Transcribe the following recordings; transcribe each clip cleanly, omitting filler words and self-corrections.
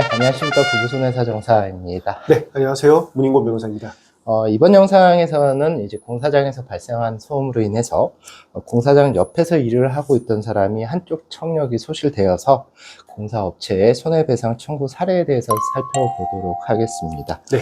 안녕하십니까. 부부손해사정사입니다. 네, 안녕하세요. 문인권 변호사입니다. 이번 영상에서는 이제 공사장에서 발생한 소음으로 인해서 공사장 옆에서 일을 하고 있던 사람이 한쪽 청력이 소실되어서 공사업체의 손해배상 청구 사례에 대해서 살펴보도록 하겠습니다. 네,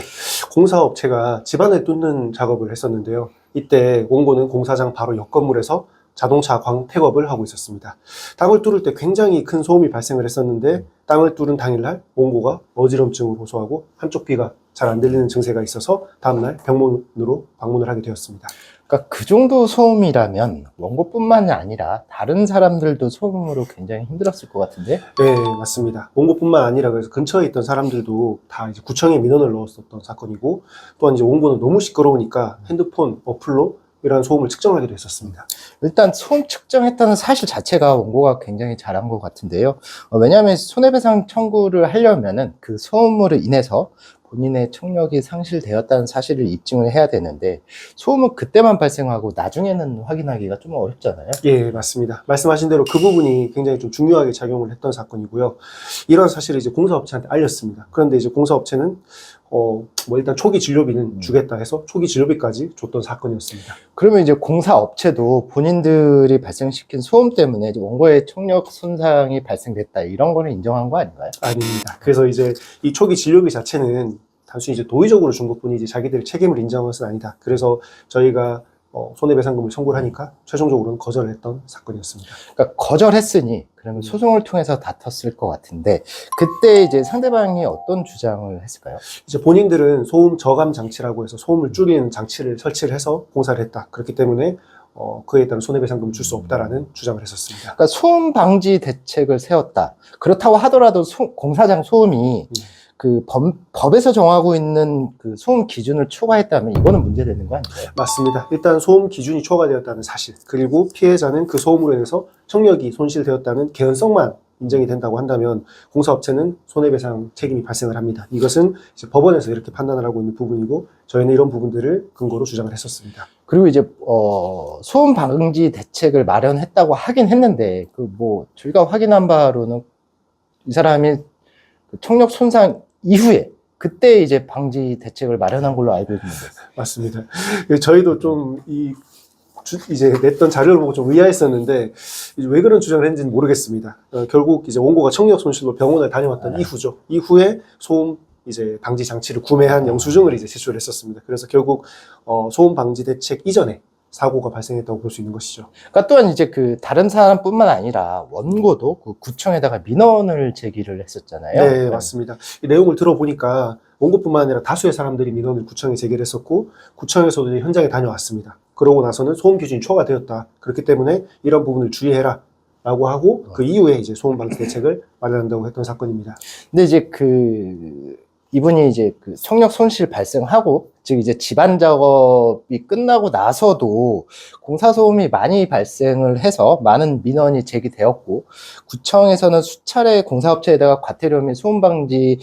공사업체가 집안을 뚫는 작업을 했었는데요. 이때 원고는 공사장 바로 옆 건물에서 자동차 광택업을 하고 있었습니다. 땅을 뚫을 때 굉장히 큰 소음이 발생을 했었는데 땅을 뚫은 당일날 원고가 어지럼증을 호소하고 한쪽 귀가 잘 안 들리는 증세가 있어서 다음날 병원으로 방문을 하게 되었습니다. 그러니까 그 정도 소음이라면 원고뿐만이 아니라 다른 사람들도 소음으로 굉장히 힘들었을 것 같은데? 네, 맞습니다. 원고뿐만 아니라 그래서 근처에 있던 사람들도 다 이제 구청에 민원을 넣었었던 사건이고, 또한 이제 원고는 너무 시끄러우니까 핸드폰 어플로 이러한 소음을 측정하기도 했었습니다. 일단 소음 측정했다는 사실 자체가 원고가 굉장히 잘한 것 같은데요. 왜냐하면 손해배상 청구를 하려면은 그 소음으로 인해서 본인의 청력이 상실되었다는 사실을 입증을 해야 되는데, 소음은 그때만 발생하고 나중에는 확인하기가 좀 어렵잖아요. 예, 맞습니다. 말씀하신 대로 그 부분이 굉장히 좀 중요하게 작용을 했던 사건이고요. 이런 사실을 이제 공사업체한테 알렸습니다. 그런데 이제 공사업체는 일단 초기 진료비는 주겠다 해서 초기 진료비까지 줬던 사건이었습니다. 그러면 이제 공사업체도 본인들이 발생시킨 소음 때문에 원고의 청력 손상이 발생됐다, 이런 거는 인정한 거 아닌가요? 아닙니다. 그래서 이제 이 초기 진료비 자체는 단순히 이제 도의적으로 준 것뿐이지 자기들의 책임을 인정한 것은 아니다. 그래서 저희가 손해배상금을 청구를 하니까 최종적으로는 거절을 했던 사건이었습니다. 그러니까 거절했으니 그러면 소송을 통해서 다퉜을 것 같은데, 그때 이제 상대방이 어떤 주장을 했을까요? 이제 본인들은 소음 저감 장치라고 해서 소음을 줄이는 장치를 설치를 해서 공사를 했다. 그렇기 때문에 그에 따른 손해배상금을 줄 수 없다라는 주장을 했었습니다. 그러니까 소음 방지 대책을 세웠다. 그렇다고 하더라도 공사장 소음이 그 법에서 정하고 있는 그 소음 기준을 초과했다면 이거는 문제되는 거 아닌가요? 맞습니다. 일단 소음 기준이 초과되었다는 사실, 그리고 피해자는 그 소음으로 인해서 청력이 손실되었다는 개연성만 인정이 된다고 한다면 공사업체는 손해배상 책임이 발생을 합니다. 이것은 이제 법원에서 이렇게 판단을 하고 있는 부분이고, 저희는 이런 부분들을 근거로 주장을 했었습니다. 그리고 이제 소음 방지 대책을 마련했다고 하긴 했는데, 저희가 확인한 바로는 이 사람이 청력 손상 이후에 그때 이제 방지 대책을 마련한 걸로 알고 있는데. 맞습니다. 저희도 좀 이제 냈던 자료를 보고 좀 의아했었는데, 이제 왜 그런 주장을 했는지는 모르겠습니다. 결국 이제 원고가 청력 손실로 병원을 다녀왔던 이후죠. 이후에 소음 이제 방지 장치를 구매한 영수증을 이제 제출했었습니다. 그래서 결국 소음 방지 대책 이전에 사고가 발생했다고 볼 수 있는 것이죠. 그러니까 또한 이제 그 다른 사람뿐만 아니라 원고도 그 구청에다가 민원을 제기를 했었잖아요. 네, 맞습니다. 이 내용을 들어보니까 원고뿐만 아니라 다수의 사람들이 민원을 구청에 제기를 했었고, 구청에서도 이제 현장에 다녀왔습니다. 그러고 나서는 소음 기준이 초과되었다. 그렇기 때문에 이런 부분을 주의해라 라고 하고, 그 이후에 이제 소음 방지 대책을 마련한다고 했던 사건입니다. 근데 이제 이분이 이제 그 청력 손실 발생하고, 즉 이제 집안 작업이 끝나고 나서도 공사 소음이 많이 발생을 해서 많은 민원이 제기되었고, 구청에서는 수차례 공사업체에다가 과태료 및 소음 방지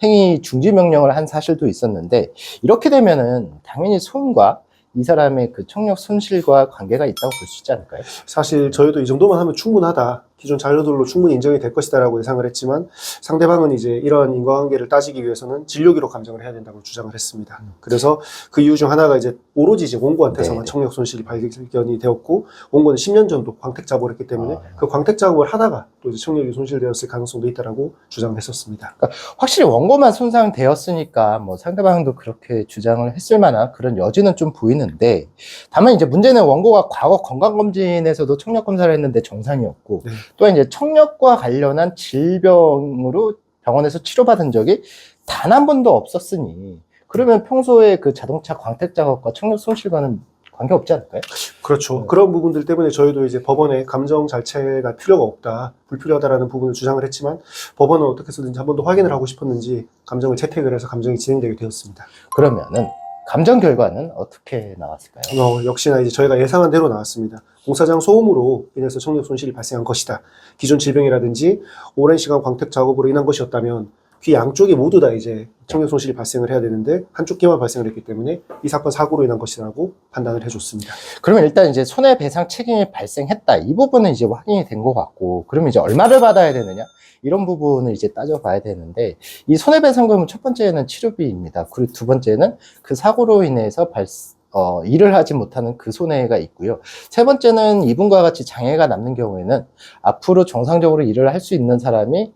행위 중지 명령을 한 사실도 있었는데, 이렇게 되면은 당연히 소음과 이 사람의 그 청력 손실과 관계가 있다고 볼 수 있지 않을까요? 사실 저희도 이 정도만 하면 충분하다, 기존 자료들로 충분히 인정이 될 것이다 라고 예상을 했지만, 상대방은 이제 이런 인과관계를 따지기 위해서는 진료기로 감정을 해야 된다고 주장을 했습니다. 그래서 그 이유 중 하나가 이제 오로지 이제 원고한테서만 청력 손실이 발견이 되었고, 원고는 10년 전도 광택 작업을 했기 때문에 그 광택 작업을 하다가 또 이제 청력이 손실되었을 가능성도 있다라고 주장을 했었습니다. 그러니까 확실히 원고만 손상되었으니까 뭐 상대방도 그렇게 주장을 했을 만한 그런 여지는 좀 보이는데, 다만 이제 문제는 원고가 과거 건강검진에서도 청력 검사를 했는데 정상이었고, 네. 또한 이제 청력과 관련한 질병으로 병원에서 치료받은 적이 단 한 번도 없었으니, 그러면 평소에 그 자동차 광택 작업과 청력 손실과는 관계 없지 않을까요? 그렇죠. 그런 부분들 때문에 저희도 이제 법원에 감정 자체가 필요가 없다, 불필요하다라는 부분을 주장을 했지만, 법원은 어떻게 해서든지 한 번 더 확인을 하고 싶었는지 감정을 채택을 해서 감정이 진행되게 되었습니다. 그러면은 감정 결과는 어떻게 나왔을까요? 역시나 이제 저희가 예상한 대로 나왔습니다. 공사장 소음으로 인해서 청력 손실이 발생한 것이다. 기존 질병이라든지 오랜 시간 광택 작업으로 인한 것이었다면 귀 양쪽이 모두 다 이제 청력 손실이 발생을 해야 되는데 한쪽 귀만 발생을 했기 때문에 이 사건 사고로 인한 것이라고 판단을 해줬습니다. 그러면 일단 이제 손해배상 책임이 발생했다. 이 부분은 이제 확인이 된 것 같고, 그러면 이제 얼마를 받아야 되느냐? 이런 부분을 이제 따져봐야 되는데, 이 손해배상금은 첫 번째는 치료비입니다. 그리고 두 번째는 그 사고로 인해서 일을 하지 못하는 그 손해가 있고요. 세 번째는 이분과 같이 장애가 남는 경우에는 앞으로 정상적으로 일을 할 수 있는 사람이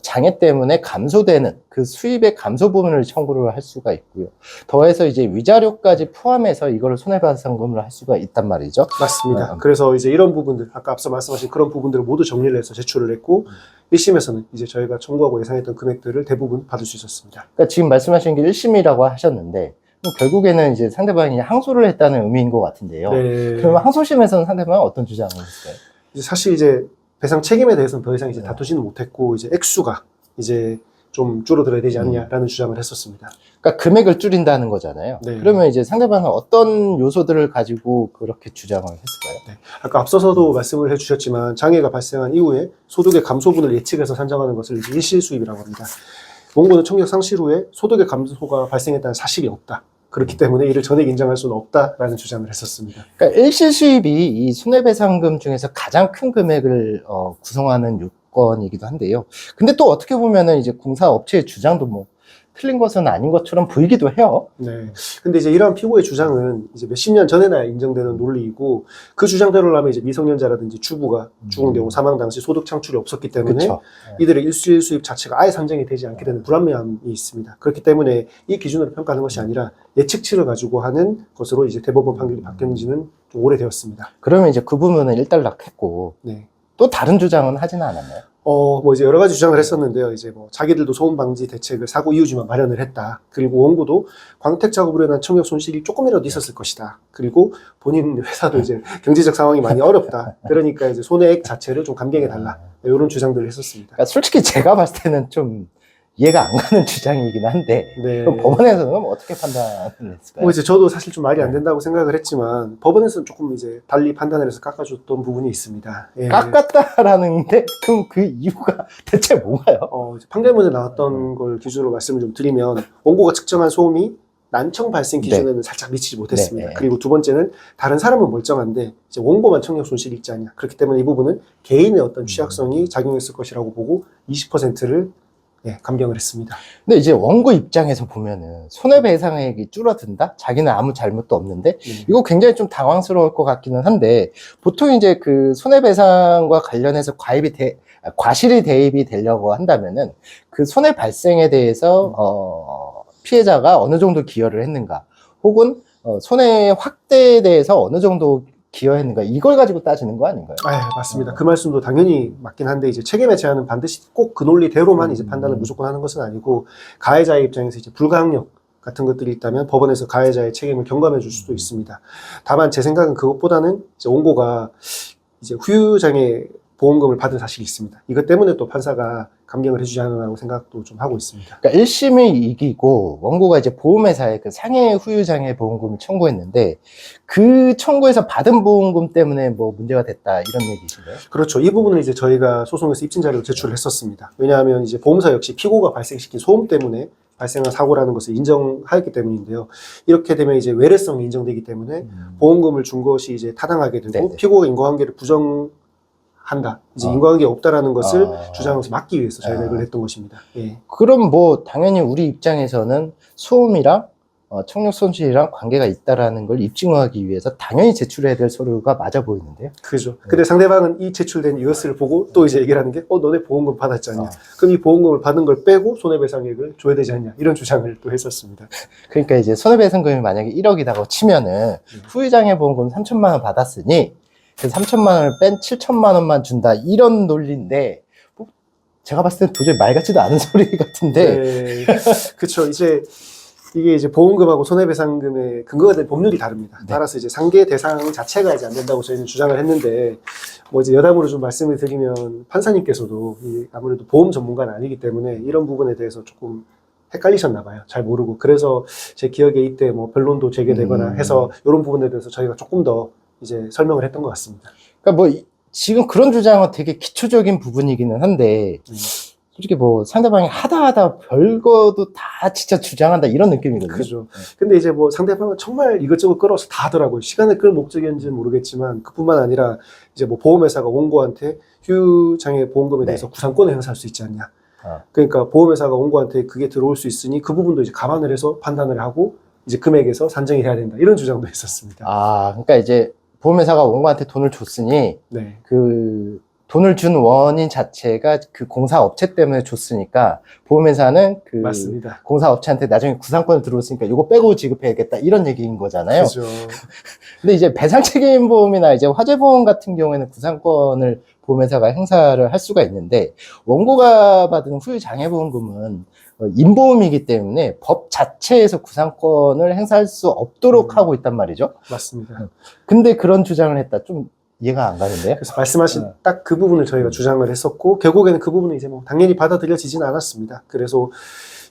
장애 때문에 감소되는 그 수입의 감소 부분을 청구를 할 수가 있고요. 더해서 이제 위자료까지 포함해서 이걸 손해배상금을 할 수가 있단 말이죠. 맞습니다. 그래서 이제 이런 부분들, 아까 앞서 말씀하신 그런 부분들을 모두 정리를 해서 제출을 했고, 1심에서는 이제 저희가 청구하고 예상했던 금액들을 대부분 받을 수 있었습니다. 그러니까 지금 말씀하신 게 1심이라고 하셨는데, 그럼 결국에는 이제 상대방이 항소를 했다는 의미인 것 같은데요. 네. 그러면 항소심에서는 상대방은 어떤 주장을 했을까요? 사실 이제 배상 책임에 대해서는 더 이상 이제 다투지는 못했고, 이제 액수가 이제 좀 줄어들어야 되지 않냐라는 주장을 했었습니다. 그러니까 금액을 줄인다는 거잖아요. 네. 그러면 이제 상대방은 어떤 요소들을 가지고 그렇게 주장을 했을까요? 네. 아까 앞서서도 말씀을 해주셨지만 장애가 발생한 이후에 소득의 감소분을 예측해서 산정하는 것을 이제 일실수입이라고 합니다. 원고는 청력 상실 후에 소득의 감소가 발생했다는 사실이 없다. 그렇기 때문에 이를 전액 인정할 수는 없다라는 주장을 했었습니다. 그러니까 일시 수입이 이 손해배상금 중에서 가장 큰 금액을 구성하는 요건이기도 한데요. 근데 또 어떻게 보면은 이제 공사업체의 주장도 뭐 틀린 것은 아닌 것처럼 보이기도 해요. 네. 근데 이제 이러한 피고의 주장은 이제 몇십 년 전에나 인정되는 논리이고 그 주장대로라면 이제 미성년자라든지 주부가 죽은 경우 사망 당시 소득 창출이 없었기 때문에 그쵸. 이들의 일수일 수입 자체가 아예 산정이 되지 않게 되는 불합리함이 있습니다. 그렇기 때문에 이 기준으로 평가하는 것이 아니라 예측치를 가지고 하는 것으로 이제 대법원 판결이 바뀐 지는 좀 오래되었습니다. 그러면 이제 그 부분은 일단락했고 네. 또 다른 주장은 하지는 않았나요? 뭐 이제 여러 가지 주장을 했었는데요. 이제 뭐 자기들도 소음 방지 대책을 사고 이후지만 마련을 했다. 그리고 원고도 광택 작업으로 인한 청력 손실이 조금이라도 있었을 것이다. 그리고 본인 회사도 이제 경제적 상황이 많이 어렵다. 그러니까 이제 손해액 자체를 좀 감경해 달라. 이런 주장들을 했었습니다. 그러니까 솔직히 제가 봤을 때는 좀 이해가 안 가는 주장이긴 한데 네. 그럼 법원에서는 그럼 어떻게 판단을 했을까요? 뭐 이제 저도 사실 좀 말이 안 된다고 생각을 했지만 법원에서는 조금 이제 달리 판단을 해서 깎아줬던 부분이 있습니다. 예. 깎았다라는데 그럼 그 이유가 대체 뭔가요? 이제 판결문에 나왔던 걸 기준으로 말씀을 좀 드리면 원고가 측정한 소음이 난청 발생 기준에는 살짝 미치지 못했습니다. 네. 그리고 두 번째는 다른 사람은 멀쩡한데 이제 원고만 청력 손실이 있지 않냐. 그렇기 때문에 이 부분은 개인의 어떤 취약성이 작용했을 것이라고 보고 20%를 감경을 했습니다. 근데 이제 원고 입장에서 보면은 손해배상액이 줄어든다? 자기는 아무 잘못도 없는데 이거 굉장히 좀 당황스러울 것 같기는 한데 보통 이제 그 손해배상과 관련해서 과실이 대입이 되려고 한다면은 그 손해 발생에 대해서 피해자가 어느 정도 기여를 했는가 혹은 손해 확대에 대해서 어느 정도 기여했는가 이걸 가지고 따지는 거 아닌가요? 맞습니다. 그 말씀도 당연히 맞긴 한데 이제 책임의 제한은 반드시 꼭 그 논리대로만 이제 판단을 무조건 하는 것은 아니고 가해자의 입장에서 이제 불가항력 같은 것들이 있다면 법원에서 가해자의 책임을 경감해 줄 수도 있습니다. 다만 제 생각은 그것보다는 이제 원고가 이제 후유장애 보험금을 받은 사실이 있습니다. 이것 때문에 또 판사가 감경을 해주지 않으라고 생각도 좀 하고 있습니다. 그러니까 1심이 이기고 원고가 이제 보험회사에 그 상해 후유장애 보험금을 청구했는데 그 청구에서 받은 보험금 때문에 뭐 문제가 됐다 이런 얘기신가요? 그렇죠. 이 부분은 이제 저희가 소송에서 입증 자료를 제출을 했었습니다. 왜냐하면 이제 보험사 역시 피고가 발생시킨 소음 때문에 발생한 사고라는 것을 인정하였기 때문인데요. 이렇게 되면 이제 외래성이 인정되기 때문에 보험금을 준 것이 이제 타당하게 되고 네네. 피고가 인과관계를 부정한다. 이제 인과관계 없다라는 것을 주장해서 막기 위해서 저희가 이걸 했던 것입니다. 예. 그럼 뭐 당연히 우리 입장에서는 소음이랑 청력 손실이랑 관계가 있다라는 걸 입증하기 위해서 당연히 제출해야 될 서류가 맞아 보이는데요. 그죠. 근데 상대방은 이 제출된 이것을 보고 또 이제 얘기를 하는 게, 너네 보험금 받았지 않냐. 그럼 이 보험금을 받은 걸 빼고 손해배상액을 줘야 되지 않냐. 이런 주장을 또 했었습니다. 그러니까 이제 손해배상금이 만약에 1억이라고 치면은 후유장애 보험금 3천만 원 받았으니 그 3천만 원을 뺀 7천만 원만 준다. 이런 논리인데, 뭐 제가 봤을 때 도저히 말 같지도 않은 소리 같은데. 네. 그쵸. 이게 이제 보험금하고 손해배상금의 근거가 된 법률이 다릅니다. 따라서 이제 상계 대상 자체가 이제 안 된다고 저희는 주장을 했는데, 뭐 이제 여담으로 좀 말씀을 드리면 판사님께서도 아무래도 보험 전문가는 아니기 때문에 이런 부분에 대해서 조금 헷갈리셨나 봐요. 잘 모르고. 그래서 제 기억에 이때 뭐 변론도 제기되거나 해서 이런 부분에 대해서 저희가 조금 더 이제 설명을 했던 것 같습니다. 그러니까 뭐 지금 그런 주장은 되게 기초적인 부분이기는 한데 솔직히 뭐 상대방이 하다 별거도 다 진짜 주장한다 이런 느낌이거든요. 그죠. 근데 이제 뭐 상대방은 정말 이것저것 끌어서 다 하더라고요. 시간을 끌 목적이었는지는 모르겠지만 그뿐만 아니라 이제 뭐 보험회사가 원고한테 휴장애 보험금에 대해서 네. 구상권을 행사할 수 있지 않냐. 어. 그러니까 보험회사가 원고한테 그게 들어올 수 있으니 그 부분도 이제 감안을 해서 판단을 하고 이제 금액에서 산정이 해야 된다. 이런 주장도 있었습니다. 아, 그러니까 이제 보험회사가 원고한테 돈을 줬으니 네. 그 돈을 준 원인 자체가 그 공사업체 때문에 줬으니까 보험회사는 그 맞습니다. 공사업체한테 나중에 구상권을 들어왔으니까 이거 빼고 지급해야겠다 이런 얘기인 거잖아요. 그죠. 근데 이제 배상책임보험이나 이제 화재보험 같은 경우에는 구상권을 보험회사가 행사를 할 수가 있는데 원고가 받은 후유장애보험금은 인보험이기 때문에 법 자체에서 구상권을 행사할 수 없도록 하고 있단 말이죠. 맞습니다. 근데 그런 주장을 했다. 좀 이해가 안 가는데요. 그래서 말씀하신 딱 그 부분을 저희가 주장을 했었고 결국에는 그 부분은 이제 뭐 당연히 받아들여지진 않았습니다. 그래서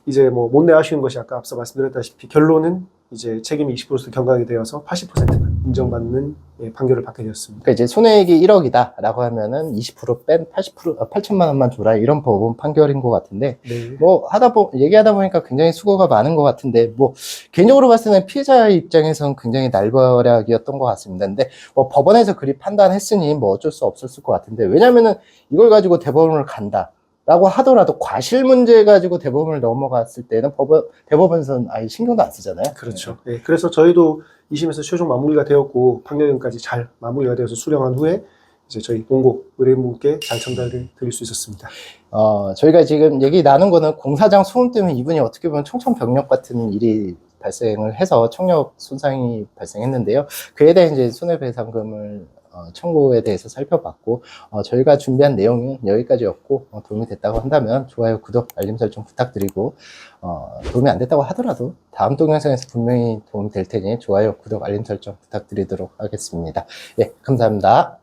이제 뭐 못내 아쉬운 것이 아까 앞서 말씀드렸다시피 결론은 이제 책임이 20% 경감이 되어서 80%만 인정받는 판결을 받게 되었습니다. 그러니까 이제 손해액이 1억이다라고 하면은 20%뺀 8천만 원만 줘라 이런 법원 판결인 것 같은데 네. 뭐 얘기하다 보니까 굉장히 수고가 많은 것 같은데 뭐 개인적으로 봤을 때는 피해자 입장에서는 굉장히 날벼락이었던 것 같습니다. 근데 뭐 법원에서 그리 판단했으니 뭐 어쩔 수 없었을 것 같은데 왜냐면은 이걸 가지고 대법원을 간다. 라고 하더라도 과실 문제 가지고 대법원을 넘어갔을 때는 대법원에서는 아예 신경도 안 쓰잖아요. 그렇죠. 네. 그래서 저희도 2심에서 최종 마무리가 되었고 판결문까지 잘 마무리가 되어서 수령한 후에 이제 저희 원고 의뢰인분께 잘 전달을 드릴 수 있었습니다. 저희가 지금 얘기 나눈 거는 공사장 소음 때문에 이분이 어떻게 보면 청천벽력 같은 일이 발생을 해서 청력 손상이 발생했는데요. 그에 대한 이제 손해배상금을 청구에 대해서 살펴봤고 저희가 준비한 내용은 여기까지였고 도움이 됐다고 한다면 좋아요, 구독, 알림 설정 부탁드리고 도움이 안 됐다고 하더라도 다음 동영상에서 분명히 도움이 될 테니 좋아요, 구독, 알림 설정 부탁드리도록 하겠습니다. 예, 감사합니다.